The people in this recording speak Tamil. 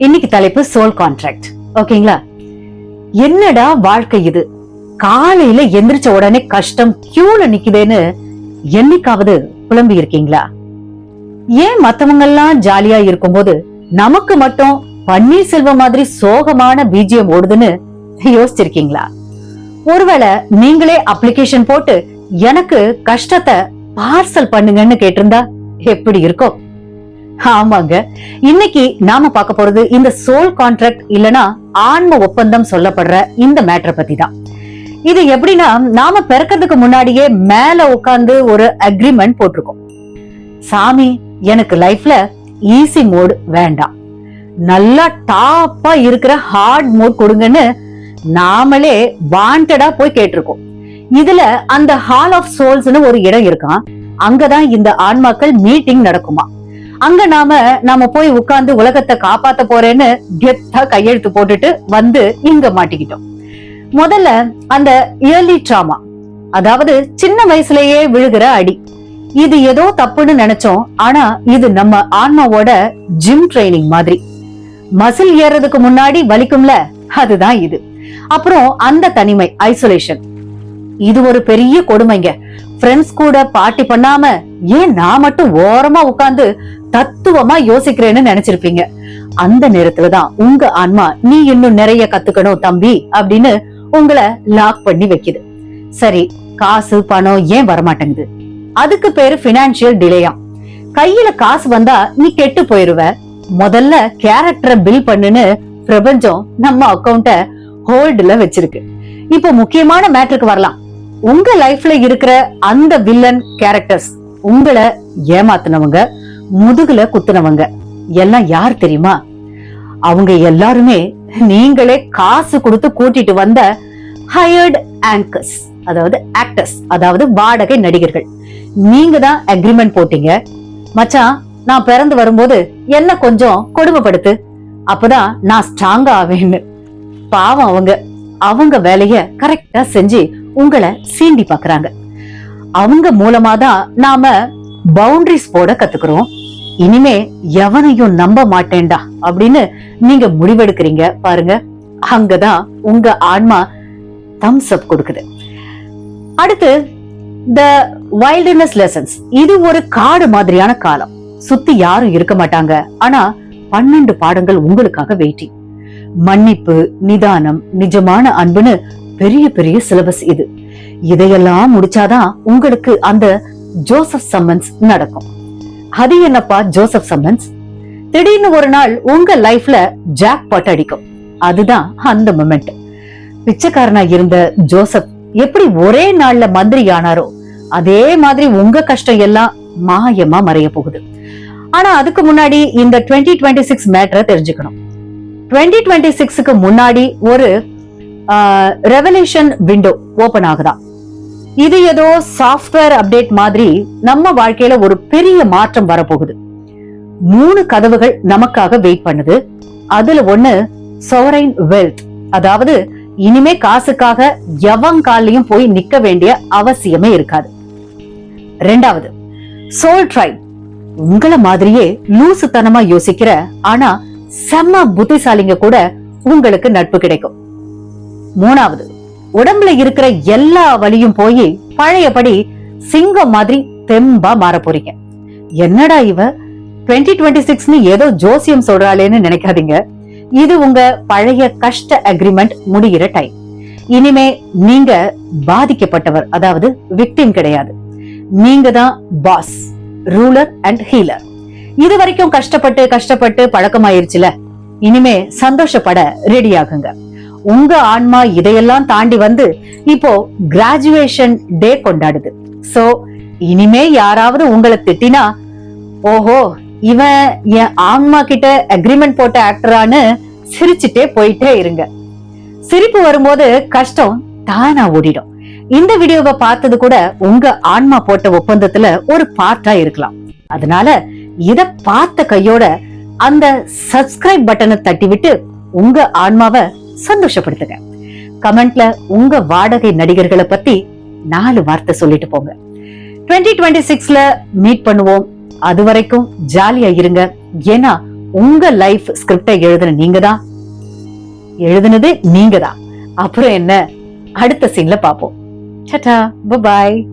இன்னைக்கு தலைப்பு சோல் கான்ட்ராக்ட். ஓகேங்களா? என்னடா வாழ்க்கை இது, காலையில எந்திரிச்ச உடனே கஷ்டம் கியூல நிக்குதேன்னு என்னைக்காவது புலம்பி இருக்கீங்களா? ஏன் மத்தவங்க எல்லாம் ஜாலியா இருக்கும்போது நமக்கு மட்டும் பன்னீர்செல்வம் மாதிரி சோகமான பிஜிஎம் ஓடுதுன்னு யோசிச்சிருக்கீங்களா? ஒருவேளை நீங்களே அப்ளிகேஷன் போட்டு எனக்கு கஷ்டத்தை பார்சல் பண்ணுங்கன்னு கேட்டிருந்தா எப்படி இருக்கும்? ஆமாங்க, இன்னைக்கு நாம பார்க்க போறது இந்த சோல் கான்ட்ராக்ட் இல்லனா ஆன்ம ஒப்பந்தம் சொல்லப்படுற இந்த மேட்டரை பத்தி தான். இது எப்படின்னா, நாம பிறக்கிறதுக்கு முன்னாடியே மேல உட்கார்ந்து ஒரு அக்ரிமெண்ட் போட்டிருக்கோம். சாமி, எனக்கு லைஃப்ல ஈஸி மோட் வேண்டாம், நல்லா டாப்பா இருக்கிற ஹார்ட் மோட் கொடுங்கன்னு நாமளே வாண்டடா போய் கேட்டிருக்கோம். இதுல அந்த ஹால் ஆஃப் சோல்ஸ்னு ஒரு இடம் இருக்கான். அங்கதான் இந்த ஆன்மாக்கள் மீட்டிங் நடக்குமா. அங்க நாம போய் உட்கார்ந்து உலகத்தை காப்பாத்த போறேன்னு கெத்தா கையெழுத்து போட்டுட்டு வந்து இங்க மாட்டிக்கிட்டோம். முதல்ல அந்த இயர்லி ட்ராமா, அதாவது சின்ன வயசுலயே விழுகிற அடி, இது ஏதோ தப்புன்னு நினைச்சோம். ஆனா இது நம்ம ஆன்மாவோட ஜிம் ட்ரைனிங் மாதிரி. மசில் ஏறதுக்கு முன்னாடி வலிக்கும்ல, அதுதான் இது. அப்புறம் அந்த தனிமை, ஐசோலேஷன், இது ஒரு பெரிய கொடுமைங்க. ஃப்ரெண்ட்ஸ் கூட பார்ட்டி பண்ணாம ஏன் நான் மட்டும் ஓரமா உட்கார்ந்து தத்துவமா யோசிக்கிறேன்னு நினைச்சிருப்பீங்க. அந்த நேரத்துலதான் உங்க ஆன்மா நீ இன்னும் நிறைய கத்துக்கணும் தம்பி அப்படின்னு உங்களை லாக் பண்ணி வைக்குது. சரி, காசு பணம் ஏன் வரமாட்டேங்குது? அதுக்கு பேரு பினான்சியல் டிலேயா. கையில காசு வந்தா நீ கெட்டு போயிருவ, முதல்ல கேரக்டரை பில் பண்ணுன்னு பிரபஞ்சம் நம்ம அக்கௌண்ட ஹோல்டுல வச்சிருக்கு. இப்போ முக்கியமான மேட்டருக்கு வரலாம். உங்க லைஃப்ல இருக்கிற அந்த வில்லன் கேரக்டர்ஸ், உங்களை ஏமாத்தினவங்க, முதுகுல குத்துனவங்க எல்லாம் யார் தெரியுமா? அவங்க எல்லாருமே நீங்களே காசு கொடுத்து கூட்டிட்டு வந்த ஹையர்ட் ஆங்கர்ஸ், அதாவது ஆக்டர்ஸ், அதாவது வாடகை நடிகர்கள். நீங்க தான் அக்ரிமெண்ட் போட்டீங்க, மச்சான் நான் பிறந்து வரும்போது என்ன கொஞ்சம் கொடுமைப்படுத்து, அப்பதான் நான் ஸ்ட்ராங்கா ஆவேன்னு. பாவம், அவங்க வேலைய கரெக்டா செஞ்சு உங்களை சீண்டி பாக்குறாங்க. அவங்க மூலமாதான் நாம பவுண்டரிஸ் போட கத்துக்கிறோம். இனிமே எவனையும் நம்ப மாட்டேன்டா அப்படின்னு நீங்க முடிவெடுக்கிறீங்க பாருங்க. அங்கதான் உங்க ஆன்மா தம்ஸ் அப் கொடுக்குது. அடுத்து த வைல்டர்னஸ் லெசன்ஸ். இது ஒரு காடு மாதிரியான காலம். சுத்தி யாரும் இருக்க மாட்டாங்க, ஆனா 12 பாடங்கள் உங்களுக்காக வெயிட்டிங். மன்னிப்பு, நிதானம், நிஜமான அன்புன்னு பெரிய பெரிய சிலபஸ் இது. இதையெல்லாம் முடிச்சாதான் உங்களுக்கு அந்த ஜோசப் சம்மன்ஸ் நடக்கும். அது என்னப்பா ஜோசப் சம்மன்ஸ்? திடீர்னு ஒரு நாள் உங்க லைஃப்ல ஜாக் பாட் அடிக்கும். அதுதான் அந்த மொமெண்ட். பிச்சைக்காரனா இருந்த ஜோசப் எப்படி ஒரே நாள்ல மந்திரி ஆனாரோ, அதே மாதிரி உங்க கஷ்டம் எல்லாம் மாயமா மறைய போகுது. ஆனா அதுக்கு முன்னாடி இந்த 2026 மேட்டரை தெரிஞ்சுக்கணும். 2026க்கு முன்னாடி ஒரு ரெவல்யூஷன் விண்டோ ஓபன் ஆகுதான். இது ஏதோ சாஃப்ட்வேர் அப்டேட் மாதிரி நம்ம வாழ்க்கையில ஒரு பெரிய மாற்றம் வரப்போகுது. 3 கதவுகள் நமக்காக வெயிட் பண்ணுது. அதுல ஒண்ணு sovereign wealth, அதாவது இனிமே காசுக்காக எவன் காலையும் போய் நிக்க வேண்டிய அவசியமே இருக்காது. 2வது soul tribe, உங்கள மாதிரியே லூசுத்தனமா யோசிக்கிற ஆனா செம்ம புத்திசாலிங்க கூட உங்களுக்கு நட்பு கிடைக்கும். 3வது உடம்புல இருக்கிற எல்லா வலியும் போய் பழையபடி சிங்கம் மாதிரி தெம்பா மாற போறீங்க. என்னடா இவ 2026ன்னு ஏதோ ஜோசியம் சொல்றாளேன்னு நினைக்காதீங்க. இது உங்க பழைய கஷ்ட அக்ரிமெண்ட் முடிகிற டைம். இனிமே நீங்க பாதிக்கப்பட்டவர், அதாவது விக்டிம் கிடையாது. நீங்க தான் பாஸ், ரூலர் அண்ட் ஹீலர். இது வரைக்கும் கஷ்டப்பட்டு பழக்கமாயிருச்சுல, இனிமே சந்தோஷப்பட ரெடி ஆகுங்க. உங்க ஆன்மா இதையெல்லாம் தாண்டி வந்து இப்போ கிராஜுவேஷன் டே கொண்டாடுது. சோ இனிமே யாராவது உங்களை திட்டினா, ஓஹோ இவன் என் ஆன்மா கிட்ட அக்ரிமெண்ட் போட்ட ஆக்டரான்னு சிரிச்சுட்டே போயிட்டே இருங்க. சிரிப்பு வரும்போது கஷ்டம் தானா ஓடிடும். இந்த வீடியோவை பார்த்தது கூட உங்க ஆன்மா போட்ட ஒப்பந்தத்துல ஒரு பார்ட்டா இருக்கலாம். அதனால இத பார்த்த கையோட அந்த சப்ஸ்கிரைப் பட்டனை தட்டி விட்டு உங்க ஆன்மாவை சந்தோஷப்படுத்துங்க. கமெண்ட்ல உங்க வாடகை நடிகர்களை பத்தி 4 வார்த்தை சொல்லிட்டு போங்க. 2026ல மீட் பண்ணுவோம். அது வரைக்கும் ஜாலியா இருங்க. ஏன்னா உங்க லைஃப் ஸ்கிரிப்டை எழுதுனது நீங்க தான். அப்புறம் என்ன, அடுத்த சீன்ல பாப்போம். Tata, bye bye.